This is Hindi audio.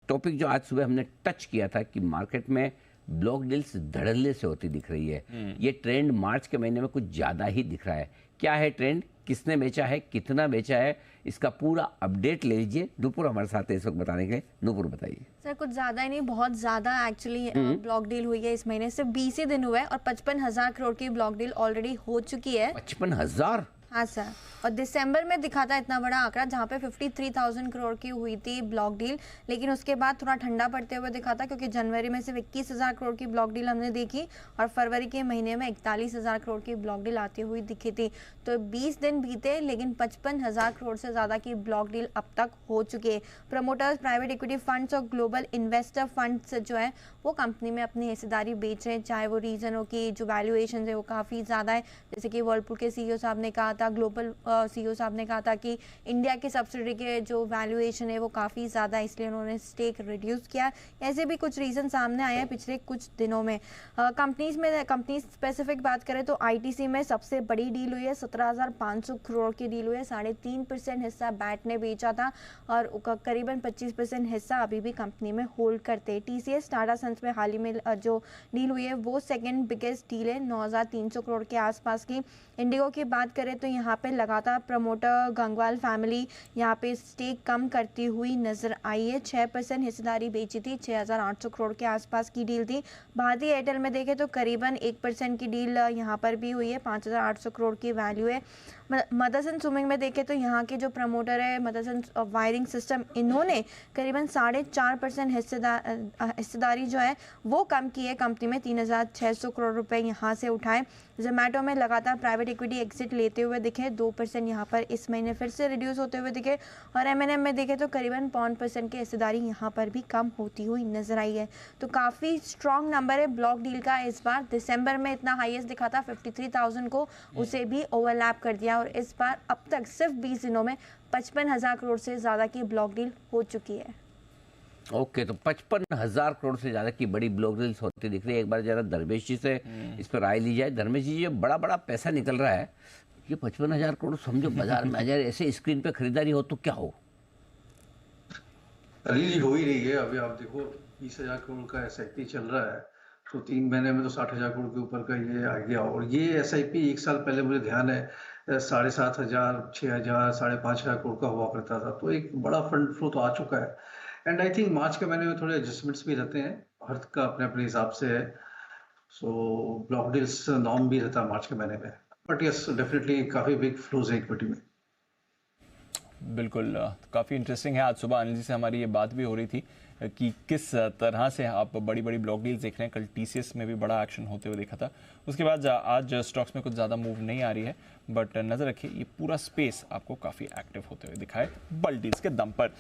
टॉपिक जो आज सुबह हमने टच किया था कि मार्केट में ब्लॉक डील्स धड़ल्ले से होती दिख रही है। ये ट्रेंड मार्च के महीने में कुछ ज़्यादा ही दिख रहा है। क्या है ट्रेंड, किसने बेचा है, कितना बेचा है, इसका पूरा अपडेट ले लीजिए। नूपुर हमारे साथ है इस वक्त बताने के लिए। नूपुर बताइए। सर कुछ ज़्यादा ही नहीं, बहुत ज़्यादा एक्चुअली ब्लॉक डील हुई है इस महीने। सिर्फ 20 ही दिन हुए और 55,000 करोड़ की ब्लॉक डील ऑलरेडी हो चुकी है। 55,000? हाँ सर, और दिसंबर में दिखा था इतना बड़ा आंकड़ा जहाँ पे 53,000 करोड़ की हुई थी ब्लॉक डील, लेकिन उसके बाद थोड़ा ठंडा पड़ते हुए दिखा था क्योंकि जनवरी में सिर्फ 21,000 करोड़ की ब्लॉक डील हमने देखी और फरवरी के महीने में 41,000 करोड़ की ब्लॉक डील आती हुई दिखी थी। तो 20 दिन बीते लेकिन 55,000 करोड़ से ज़्यादा की ब्लॉक डील अब तक हो चुकी है। प्रमोटर्स, प्राइवेट इक्विटी फंड्स और ग्लोबल इन्वेस्टर फंड्स जो है वो कंपनी में अपनी हिस्सेदारी बेच रहे हैं, चाहे वो रीजन हो कि जो वैल्यूएशन है वो काफ़ी ज़्यादा है। जैसे कि वर्लपुल के सीईओ साहब ने कहा था, ग्लोबल सीईओ साहब ने कहा था कि इंडिया के सब्सिडरी के जो वैल्यूएशन है वो काफ़ी ज़्यादा है, इसलिए उन्होंने स्टेक रिड्यूस किया। ऐसे भी कुछ रीज़न सामने आए हैं पिछले कुछ दिनों में। कंपनी स्पेसिफिक बात करें तो आईटीसी में सबसे बड़ी डील हुई है, 17,500 करोड़ की डील हुई है। 3.5% हिस्सा बैट ने बेचा था और करीबन 25% हिस्सा अभी भी कंपनी में होल्ड करते हैं। टीसीएस टाटा सन्स में हाल ही में जो डील हुई है वो सेकेंड बिगेस्ट डील है, 9,300 करोड़ के आसपास की। इंडिगो की बात करें तो यहाँ पे लगातार प्रमोटर गंगवाल फैमिली यहाँ पे स्टेक कम करती हुई नजर आई है। 6% हिस्सेदारी बेची थी, 6,800 करोड़ के आसपास की डील थी। भारतीय एयरटेल में देखें तो करीबन 1% की डील यहाँ पर भी हुई है, 5,800 करोड़ की वैल्यू है। मदरसन स्विमिंग में देखें तो यहाँ के जो प्रमोटर है मदरसन वायरिंग सिस्टम, इन्होंने करीबन 4.5% हिस्सेदारी जो है वो कम की है कंपनी में, 3,600 करोड़ रुपए यहाँ से उठाए। जोमेटो में लगातार प्राइवेट इक्विटी एग्जिट लेते हुए दिखे, 2% यहाँ पर इस महीने फिर से रिड्यूस होते हुए दिखे। और एमएनएम में देखें तो करीबन 5% की हिस्सेदारी यहाँ पर भी कम होती हुई नजर आई है। तो काफ़ी स्ट्रॉन्ग नंबर है ब्लॉक डील का इस बार। दिसंबर में इतना हाईएस्ट दिखा था 53,000 को, उसे भी ओवरलैप कर दिया और इस बार अब तक सिर्फ 20 दिनों में 55,000 करोड़ से ज़्यादा की ब्लॉक डील हो चुकी है। ओके, तो 55,000 करोड़ से ज्यादा की बड़ी ब्लॉक डील्स होती दिख रही है। एक बार जरा धर्मेश जी से इस पर राय ली जाए। धर्मेश जी, ये बड़ा बड़ा पैसा निकल रहा है, ये 55,000 करोड़ समझो बाजार में अगर ऐसे स्क्रीन पे खरीदारी हो तो क्या हो? खरीदी हो ही रही है। अभी आप देखो 20,000 करोड़ का एसआईपी चल रहा है, तो 3 महीने में तो 60,000 करोड़ के ऊपर का ये आ गया। और ये एसआईपी 1 साल पहले मुझे ध्यान है 7,500, 6,000, 5,500 करोड़ का हुआ करता था। तो एक बड़ा फंड फ्लो तो आ चुका है। एंड आई थिंक मार्च के महीने में थोड़े एडजस्टमेंट्स भी रहते हैं, हर का अपने अपने हिसाब से है। सो ब्लॉक डील्स नॉर्म भी रहता है मार्च के महीने में, बट यस डेफिनेटली काफी बिग फ्लोज है इक्विटी में। बिल्कुल, काफ़ी इंटरेस्टिंग है। आज सुबह अनिल जी से हमारी ये बात भी हो रही थी कि किस तरह से आप बड़ी बड़ी ब्लॉक डील्स देख रहे हैं। कल टीसीएस में भी बड़ा एक्शन होते हुए देखा था। उसके बाद आज स्टॉक्स में कुछ ज़्यादा मूव नहीं आ रही है, बट नज़र रखिए ये पूरा स्पेस आपको काफ़ी एक्टिव होते हुए दिखा है बड़ी डील्स के दम पर।